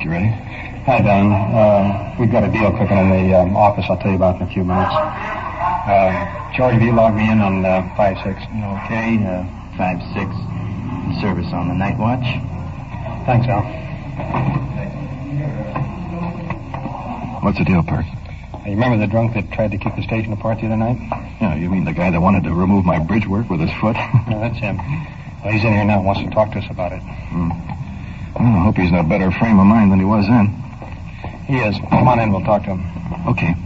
Mark, you ready? Hi, Don. We've got a deal cooking in the office I'll tell you about in a few minutes. George, have you logged me in on 5-6? Okay, 5-6. Service on the night watch. Thanks, Al. What's the deal, Perk? You remember the drunk that tried to keep the station apart the other night? Yeah, you mean the guy that wanted to remove my bridge work with his foot? No, that's him. Well, he's in here now and wants to talk to us about it. Well, I hope he's in a better frame of mind than he was then. He is. Come on in, we'll talk to him. Okay.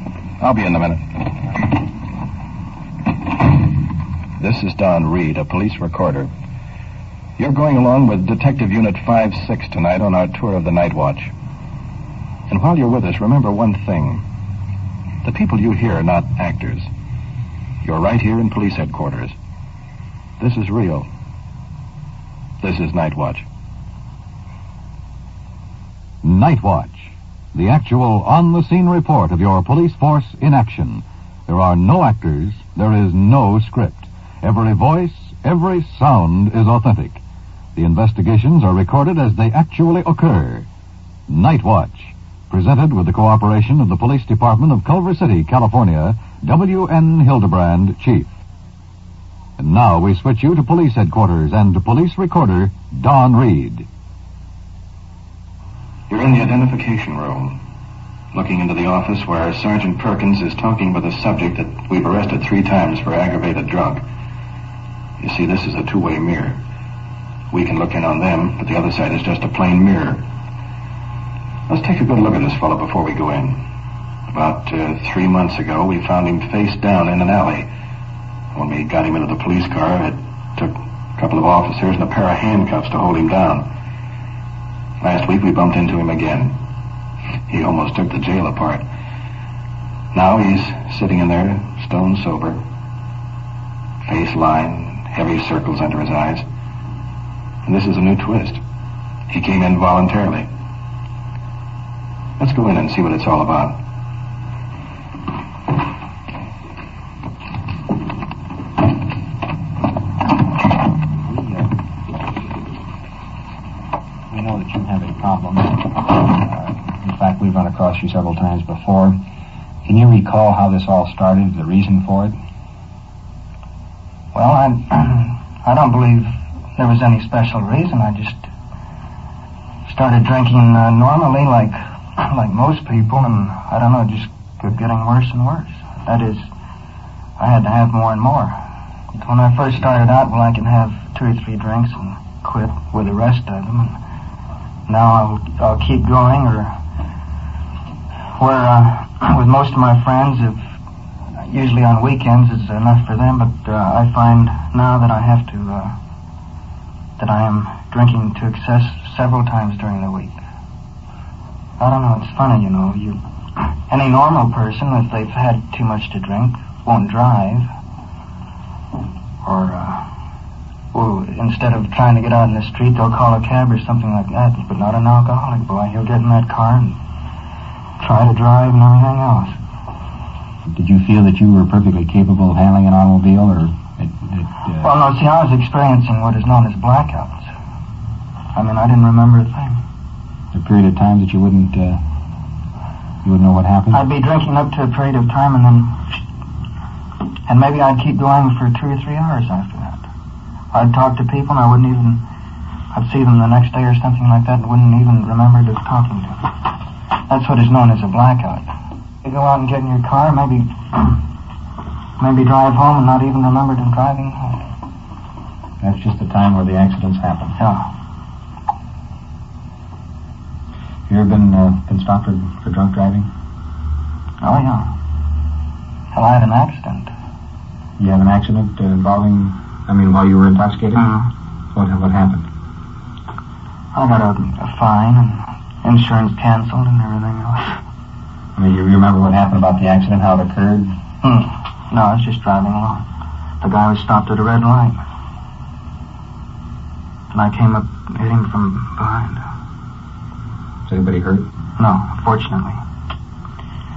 I'll be in a minute. This is Don Reed, a police recorder. You're going along with Detective Unit 5-6 tonight on our tour of the night watch. And while you're with us, remember one thing. The people you hear are not actors. You're right here in police headquarters. This is real. This is Night Watch. Night Watch, the actual on-the-scene report of your police force in action. There are no actors, there is no script. Every voice, every sound is authentic. The investigations are recorded as they actually occur. Night Watch, presented with the cooperation of the Police Department of Culver City, California, W.N. Hildebrand, Chief. And now we switch you to police headquarters and to police recorder Don Reed. You're in the identification room, looking into the office where Sergeant Perkins is talking with a subject that we've arrested 3 times for aggravated drunk. You see, this is a two-way mirror. We can look in on them, but the other side is just a plain mirror. Let's take a good look at this fellow before we go in. About 3 months ago, we found him face down in an alley. When we got him into the police car, it took a couple of officers and a pair of handcuffs to hold him down. Last week, we bumped into him again. He almost took the jail apart. Now he's sitting in there, stone sober, face lined, heavy circles under his eyes. And this is a new twist. He came in voluntarily. Let's go in and see what it's all about. We know that you have a problem. In fact, we've run across you several times before. Can you recall how this all started, the reason for it? Well, I don't believe there was any special reason. I just started drinking normally like most people, and I don't know, it just kept getting worse and worse. That is, I had to have more and more. When I first started out, well, I can have 2 or 3 drinks and quit with the rest of them. And now I'll keep going, or where with most of my friends, if usually on weekends is enough for them, but I find now that I have to, that I am drinking to excess several times during the week. I don't know, it's funny, you know, any normal person, if they've had too much to drink, won't drive, or instead of trying to get out in the street, they'll call a cab or something like that, but not an alcoholic. Boy, he'll get in that car and try to drive and everything else. Did you feel that you were perfectly capable of handling an automobile, or... Well, no, see, I was experiencing what is known as blackouts. I mean, I didn't remember a thing. A period of time that you wouldn't know what happened? I'd be drinking up to a period of time, and maybe I'd keep going for 2 or 3 hours after that. I'd talk to people, and I'd see them the next day or something like that, and wouldn't even remember to talking to them. That's what is known as a blackout. You go out and get in your car, maybe drive home and not even remember to driving home. That's just the time where the accidents happen. Yeah. You ever been stopped for drunk driving? Oh, yeah. Well, I had an accident. You had an accident involving, while you were intoxicated? What happened? I got a fine and insurance canceled and everything else. You remember what happened about the accident, how it occurred? No, I was just driving along. The guy was stopped at a red light. And I came up, hit him from behind. Is anybody hurt? No, fortunately.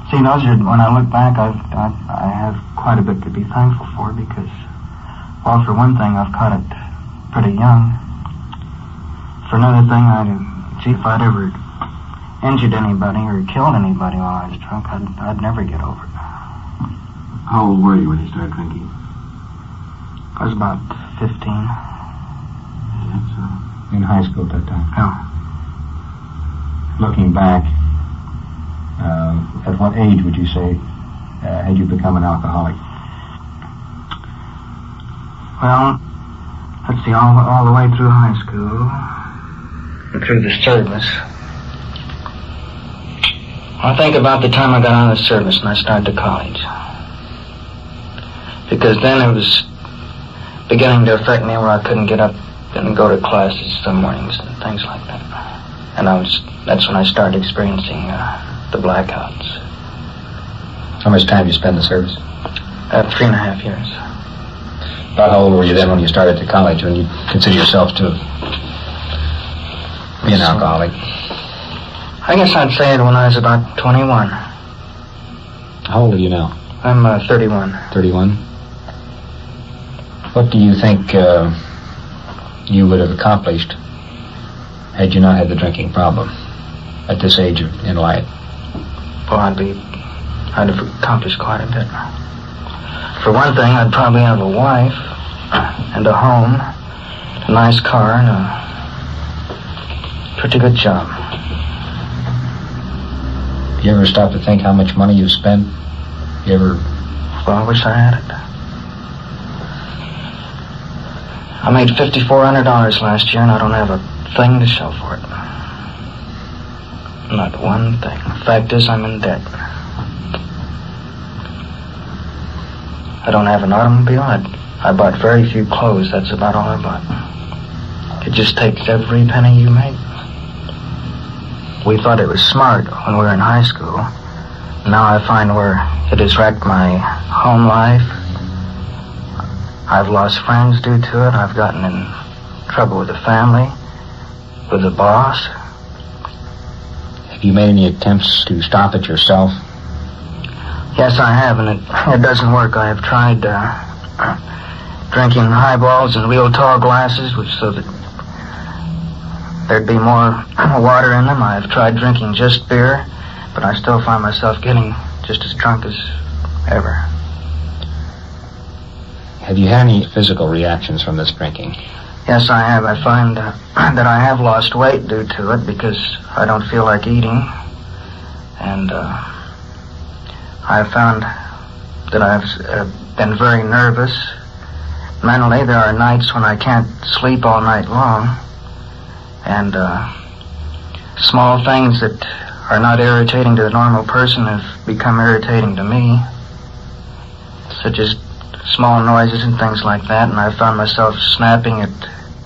See, those are, when I look back, I have quite a bit to be thankful for because, well, for one thing, I've caught it pretty young. For another thing, if I'd ever injured anybody or killed anybody while I was drunk, I'd never get over it. How old were you when you started drinking? I was about 15. In high school at that time? Yeah. Looking back, at what age would you say had you become an alcoholic? Well, let's see, all the way through high school and through the service. I think about the time I got out of the service and I started to college. Because then it was beginning to affect me where I couldn't get up and go to classes some mornings and things like that. And that's when I started experiencing the blackouts. How much time did you spend in the service? 3.5 years. About how old were you then when you started to college, when you consider yourself to be an alcoholic? I guess I'd say it when I was about 21. How old are you now? I'm 31. 31. What do you think you would have accomplished had you not had the drinking problem at this age in life? Well, I'd have accomplished quite a bit. For one thing, I'd probably have a wife and a home, a nice car, and a pretty good job. You ever stop to think how much money you spend? You ever... Well, I wish I had it. I made $5,400 last year, and I don't have a thing to show for it. Not one thing. The fact is, I'm in debt. I don't have an automobile. I bought very few clothes. That's about all I bought. It just takes every penny you make. We thought it was smart when we were in high school. Now I find where it has wrecked my home life. I've lost friends due to it. I've gotten in trouble with the family, with the boss. Have you made any attempts to stop it yourself? Yes, I have, and it doesn't work. I have tried drinking highballs in real tall glasses so that there'd be more water in them. I've tried drinking just beer, but I still find myself getting just as drunk as ever. Have you had any physical reactions from this drinking? Yes, I have. I find that I have lost weight due to it because I don't feel like eating. And I've found that I've been very nervous. Mentally, there are nights when I can't sleep all night long. And small things that are not irritating to the normal person have become irritating to me, such as small noises and things like that, and I found myself snapping at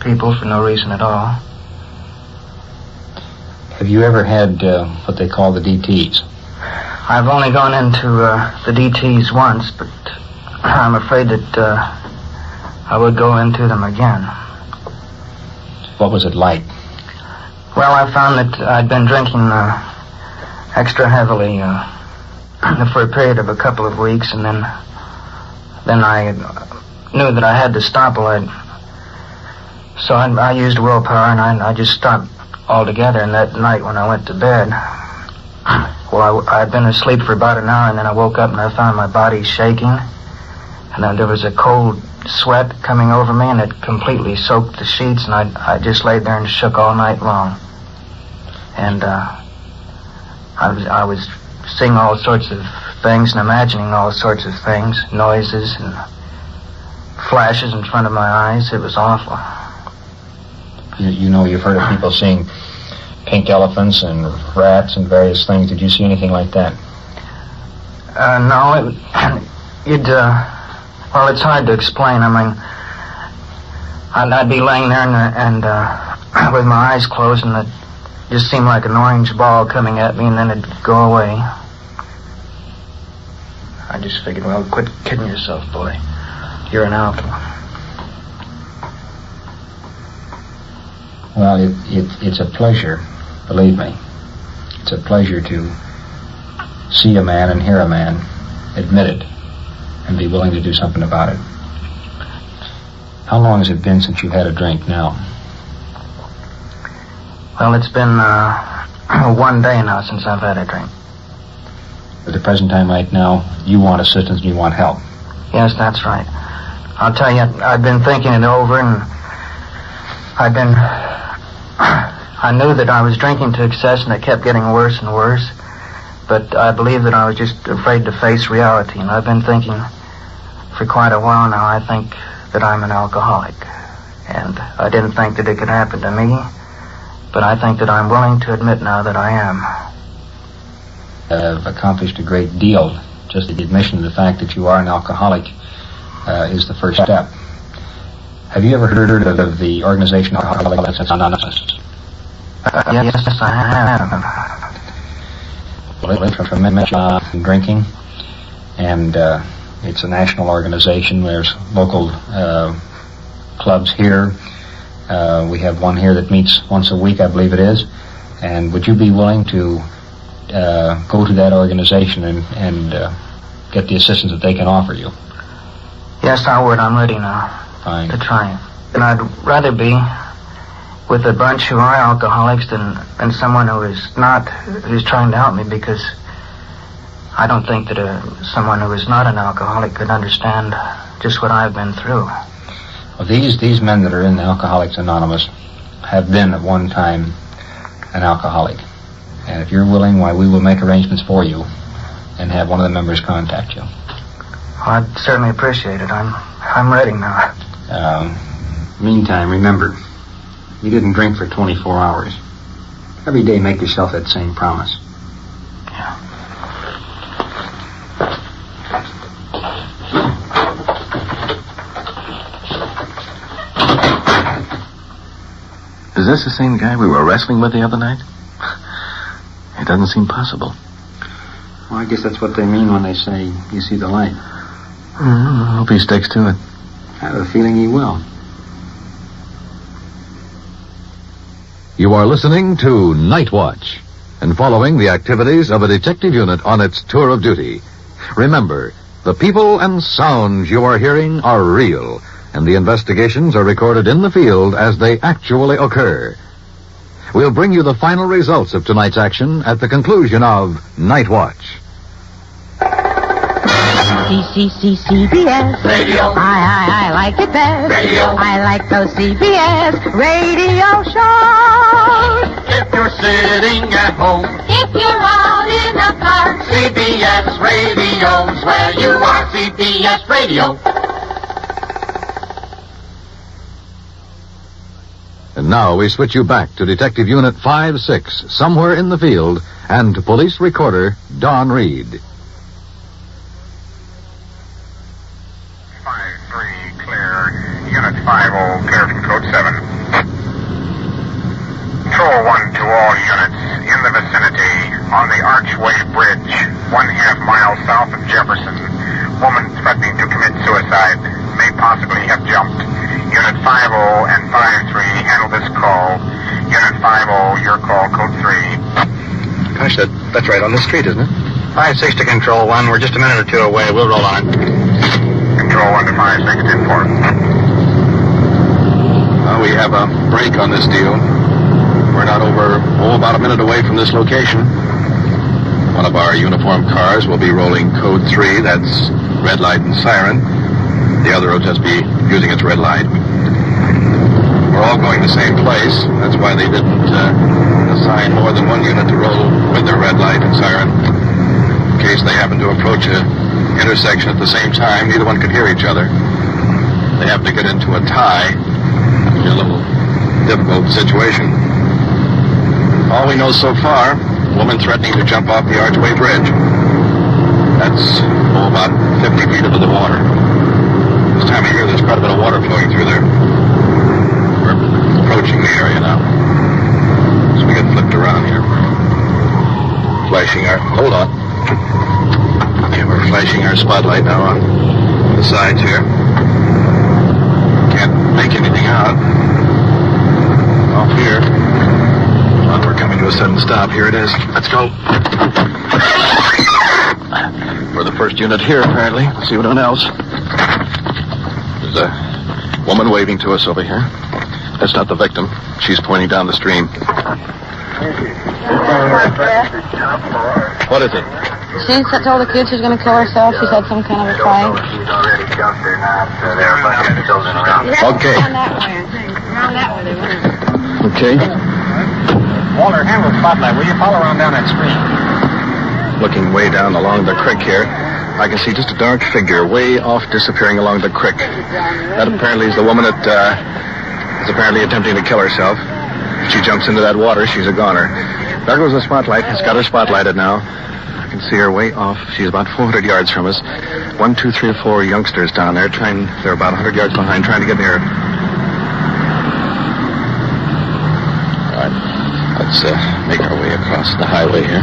people for no reason at all. Have you ever had what they call the DTs? I've only gone into the DTs once, but I'm afraid that I would go into them again. What was it like? Well, I found that I'd been drinking extra heavily for a period of a couple of weeks, and then I knew that I had to stop. So I used willpower, and I just stopped altogether. And that night when I went to bed, well, I'd been asleep for about an hour, and then I woke up and I found my body shaking, and then there was a cold sweat coming over me, and it completely soaked the sheets, and I just laid there and shook all night long. And I was seeing all sorts of things and imagining all sorts of things, noises and flashes in front of my eyes. It was awful. You know, you've heard of people seeing pink elephants and rats and various things. Did you see anything like that? No, well, it's hard to explain. I mean, I'd be laying there and with my eyes closed, and it just seemed like an orange ball coming at me, and then it'd go away. I just figured, well, quit kidding yourself, boy. You're an alcoholic. Well, it's a pleasure, believe me. It's a pleasure to see a man and hear a man admit it and be willing to do something about it. How long has it been since you've had a drink now? Well, it's been 1 day now since I've had a drink. At the present time right now, you want assistance and you want help. Yes, that's right. I'll tell you, I've been thinking it over, and I knew that I was drinking to excess, and it kept getting worse and worse. But I believe that I was just afraid to face reality, and I've been thinking for quite a while now, I think that I'm an alcoholic. And I didn't think that it could happen to me, but I think that I'm willing to admit now that I am. Have accomplished a great deal. Just the admission of the fact that you are an alcoholic is the first step. Have you ever heard of the organization Alcoholics Anonymous? Yes, I have. Well, it's from drinking, and it's a national organization. There's local clubs here. We have one here that meets once a week, I believe it is. And would you be willing to go to that organization and get the assistance that they can offer you? Yes, I would. I'm ready now. Fine. To try. And I'd rather be with a bunch who are alcoholics than someone who is not, who's trying to help me, because I don't think that someone who is not an alcoholic could understand just what I've been through. Well, these men that are in Alcoholics Anonymous have been at one time an alcoholic. And if you're willing, why, we will make arrangements for you and have one of the members contact you. Well, I'd certainly appreciate it. I'm ready now. Meantime, remember, you didn't drink for 24 hours. Every day make yourself that same promise. Yeah. Is this the same guy we were wrestling with the other night? It doesn't seem possible. Well, I guess that's what they mean when they say you see the light. I hope he sticks to it. I have a feeling he will. You are listening to Night Watch and following the activities of a detective unit on its tour of duty. Remember, the people and sounds you are hearing are real, and the investigations are recorded in the field as they actually occur. We'll bring you the final results of tonight's action at the conclusion of Night Watch. CBS Radio. I like it best. Radio. I like those CBS radio shows. If you're sitting at home, If you're out in the car, CBS Radio's where you are. CBS Radio. And now we switch you back to Detective Unit 5-6, somewhere in the field, and to police recorder Don Reed. 5-3, clear. Unit 5-0, clear from code 7. Control 1 to all units in the vicinity on the Archway Bridge, 1/2 mile south of Jefferson. Woman threatening to commit suicide, may possibly have jumped. Unit 5-0 and 5-3, handle this call. Unit 5-0, your call, code 3. Gosh, that's right on the street, isn't it? 5-6 to Control 1. We're just a minute or two away. We'll roll on it. Control 1 to 5-6, 10-4. We have a break on this deal. We're not about a minute away from this location. One of our uniformed cars will be rolling code 3, that's red light and siren. The other will just be using its red light. We're all going the same place. That's why they didn't assign more than one unit to roll with their red light and siren. In case they happen to approach a intersection at the same time, neither one could hear each other. They have to get into a tie. It'll be a little difficult situation. All we know so far, woman threatening to jump off the Archway Bridge. That's about 50 feet into the water. This time of year, there's quite a bit of water flowing through there. We're approaching the area now. So we get flipped around here. Hold on. Yeah, we're flashing our spotlight now on the sides here. Can't make anything out. Off here. Well, we're coming to a sudden stop. Here it is. Let's go. We're the first unit here, apparently. Let's see anyone else. There's a woman waving to us over here. That's not the victim. She's pointing down the stream. What is it? She told the kid she's going to kill herself. She's had some kind of a fight. Okay. Around that way they went. Okay. Walter, handle the spotlight. Will you follow around down that stream? Looking way down along the creek here, I can see just a dark figure way off disappearing along the creek. That apparently is the woman that is apparently attempting to kill herself. If she jumps into that water, she's a goner. There goes the spotlight. It's got her spotlighted now. I can see her way off. She's about 400 yards from us. 1, 2, 3, 4 youngsters down there they're about 100 yards behind, trying to get near her. All right. Let's make our way across the highway here.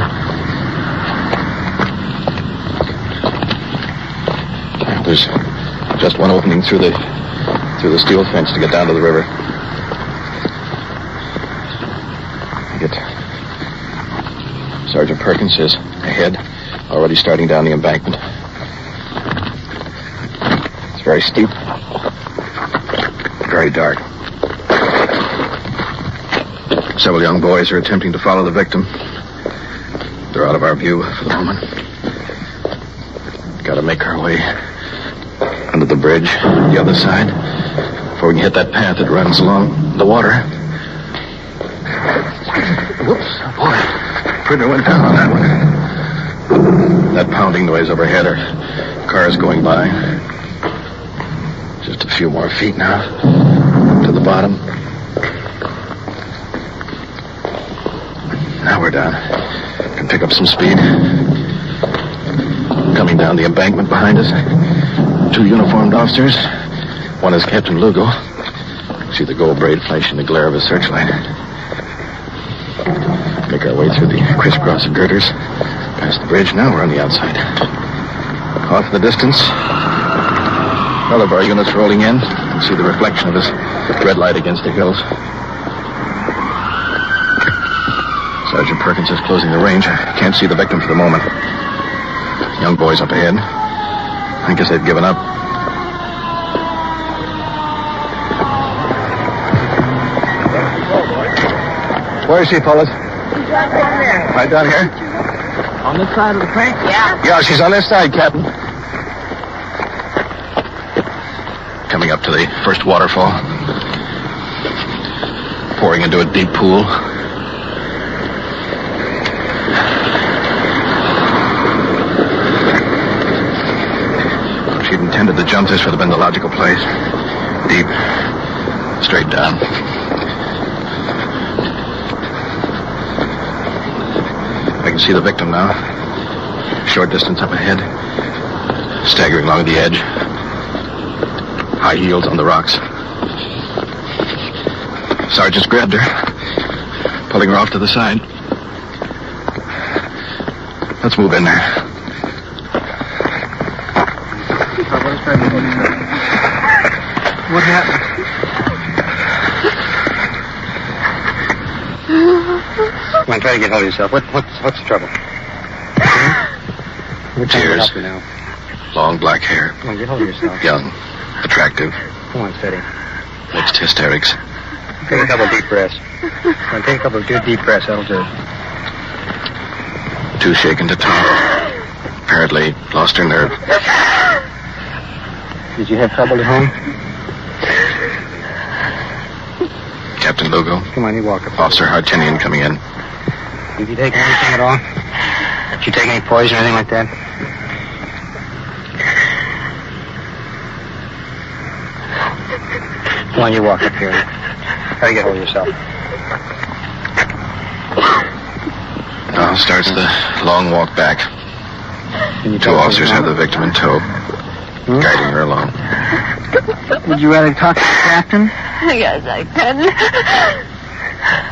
There's just one opening through the steel fence to get down to the river. Sergeant Perkins is ahead, already starting down the embankment. It's very steep, very dark. Several young boys are attempting to follow the victim. They're out of our view for the moment. Got to make our way under the bridge, the other side, before we can hit that path that runs along the water. Whoops, boy. Prisoner went down on that one. That pounding noise overhead are cars going by. Just a few more feet now to the bottom. Now we're down. Can pick up some speed. Coming down the embankment behind us, 2 uniformed officers. One is Captain Lugo. See the gold braid flash in the glare of his searchlight. Make our way through the crisscross of girders, past the bridge. Now we're on the outside. Off in the distance, all of our units rolling in. You see the reflection of this red light against the hills. Sergeant Perkins is closing the range. I can't see the victim for the moment. Young boys up ahead. I guess they've given up. Where is she, fellas? Right down here? On this side of the creek? Yeah, she's on this side, Captain. Coming up to the first waterfall. Pouring into a deep pool. If she'd intended to jump, this would have been the logical place. Deep. Straight down. I can see the victim now. Short distance up ahead. Staggering along the edge. High heels on the rocks. Sergeant's grabbed her. Pulling her off to the side. Let's move in there. What happened? Come on, try to get hold of yourself. What's the trouble? We're trying to help you now. Long black hair. Come on, get hold of yourself. Young. Attractive. Come on, steady. Mixed hysterics. Take a couple of deep breaths. Come on, take a couple of good deep breaths. That'll do. Too shaken to talk. Apparently lost her nerve. Did you have trouble at home? Captain Lugo. Come on, you walk up. Officer Hartinian coming in. Did you take anything at all? Did you take any poison or anything like that? Come on, you walk up here. Try to get hold of yourself. Now starts the long walk back. Two officers have the victim in tow, guiding her along. Would you rather talk to the captain? Yes, I can.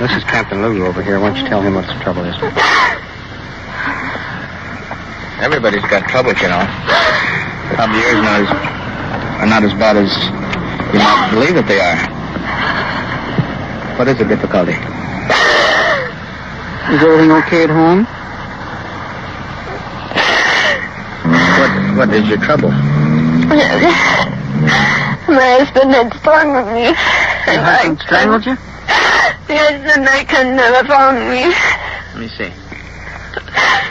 This is Captain Lugo over here. Why don't you tell him what the trouble is? Everybody's got troubles, you know. Probably yours are not as bad as you might believe that they are. What is the difficulty? Is everything okay at home? What is your trouble? My husband had strangled me. Your husband strangled you? Yes, and they can never find me. Let me see.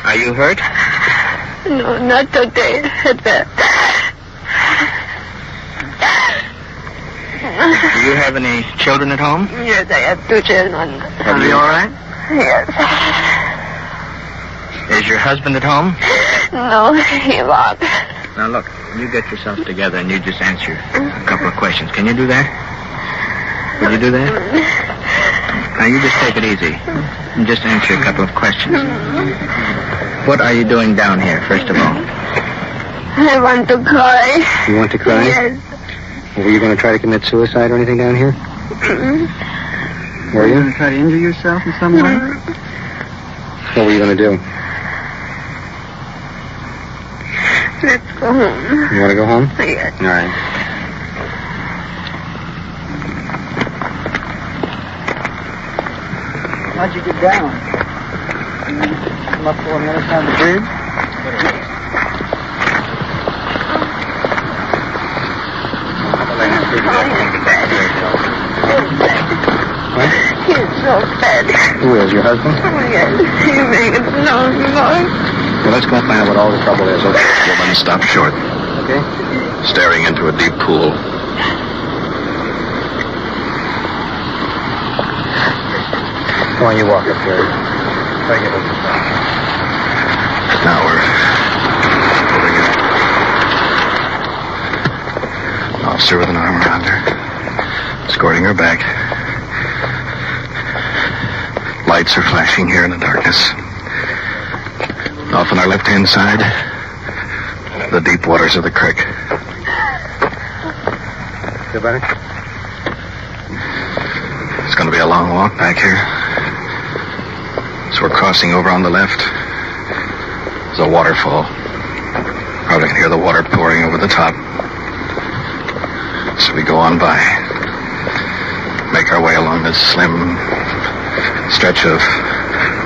Are you hurt? No, not today. Do you have any children at home? Yes, I have 2 children. Are they all right? Yes. Is your husband at home? No, he walked. Now look, you get yourself together and you just answer a couple of questions. Can you do that? Will you do that? Now you just take it easy and just answer a couple of questions. What are you doing down here, first of all? I want to cry. You want to cry? Yes. Were you going to try to commit suicide or anything down here? Were you? going to try to injure yourself in some way? What were you going to do? Let's go home. You want to go home? Yes. All right. How'd you get down? Come up on the other side of the bridge? What? He's so bad. Who is, your husband? Oh, yes. He makes it no noise. Well, let's go find out what all the trouble is, okay? The woman stopped short, Okay? staring into a deep pool. Come on, you walk up here. Try to get over the Now we're pulling in. Officer with an arm around her, escorting her back. Lights are flashing here in the darkness. Off on our left-hand side, the deep waters of the creek. Feel better? It's going to be a long walk back here. So we're crossing over on the left. There's a waterfall. Probably can hear the water pouring over the top. So we go on by. Make our way along this slim stretch of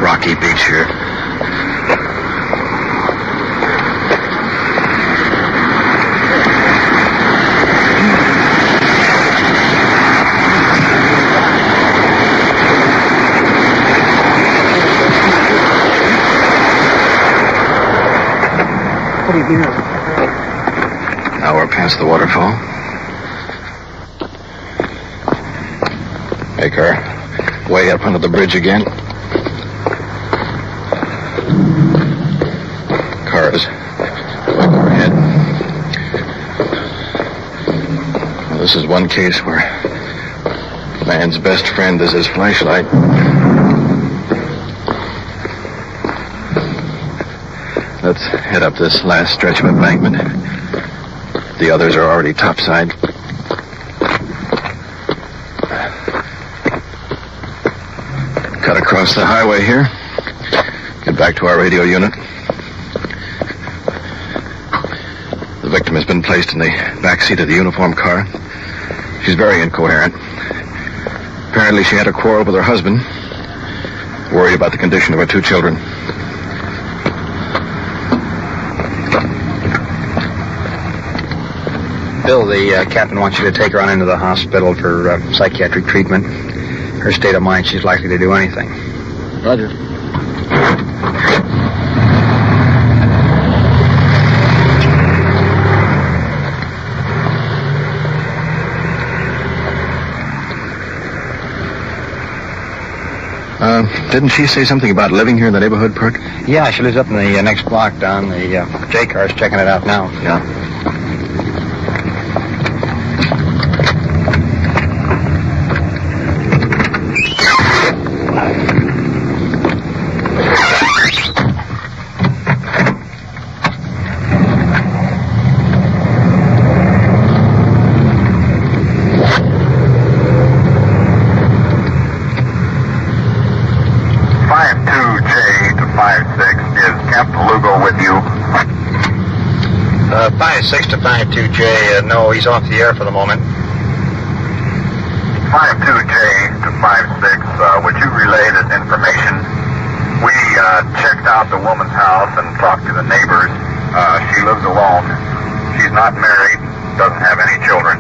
rocky beach here. What are you doing? Now we're past the waterfall. Make our way up under the bridge again. Cars going overhead. Well, this is one case where man's best friend is his flashlight. Let's head up this last stretch of embankment. The others are already topside. Cut across the highway here. Get back to our radio unit. The victim has been placed in the back seat of the uniform car. She's very incoherent. Apparently she had a quarrel with her husband. Worried about the condition of her 2 children. Bill, the captain wants you to take her on into the hospital for psychiatric treatment. Her state of mind, she's likely to do anything. Roger. Didn't she say something about living here in the neighborhood, Perk? Yeah, she lives up in the next block down. The J car's checking it out now. Yeah. you? 56 to 52J, no, he's off the air for the moment. 52J to 56, would you relay this information? We checked out the woman's house and talked to the neighbors. She lives alone. She's not married, doesn't have any children.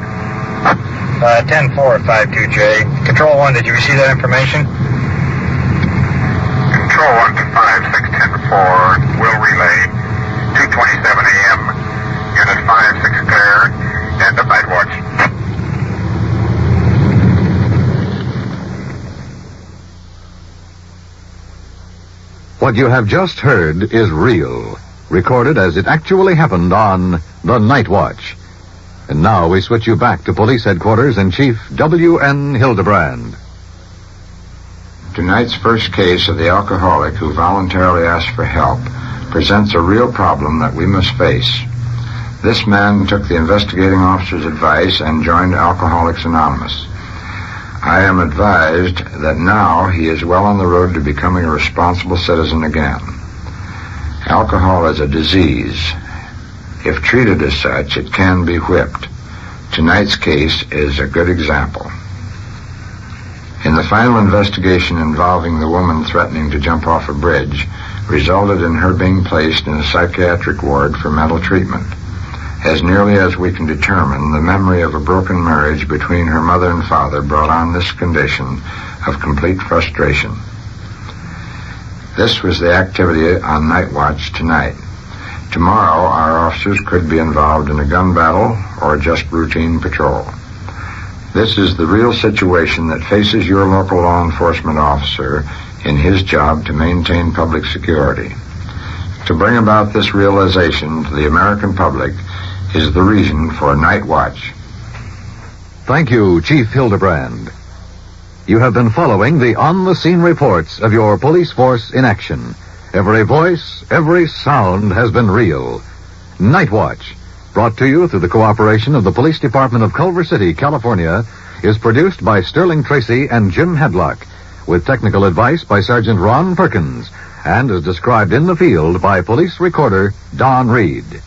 10-4-52J. Control 1, did you receive that information? Control 1 to 5-6-10-4 will relay 2:27 a.m. Unit 5-6 clear. End of night watch. What you have just heard is real, recorded as it actually happened on The Night Watch. And now we switch you back to Police Headquarters and Chief W.N. Hildebrand. Tonight's first case of the alcoholic who voluntarily asked for help presents a real problem that we must face. This man took the investigating officer's advice and joined Alcoholics Anonymous. I am advised that now he is well on the road to becoming a responsible citizen again. Alcohol is a disease. If treated as such, it can be whipped. Tonight's case is a good example. In the final investigation involving the woman threatening to jump off a bridge, resulted in her being placed in a psychiatric ward for mental treatment. As nearly as we can determine, the memory of a broken marriage between her mother and father brought on this condition of complete frustration. This was the activity on Night Watch tonight. Tomorrow, our officers could be involved in a gun battle or just routine patrol. This is the real situation that faces your local law enforcement officer in his job to maintain public security. To bring about this realization to the American public is the reason for Night Watch. Thank you, Chief Hildebrand. You have been following the on-the-scene reports of your police force in action. Every voice, every sound has been real. Night Watch, brought to you through the cooperation of the Police Department of Culver City, California, is produced by Sterling Tracy and Jim Hadlock, with technical advice by Sergeant Ron Perkins, and is described in the field by Police Recorder Don Reed.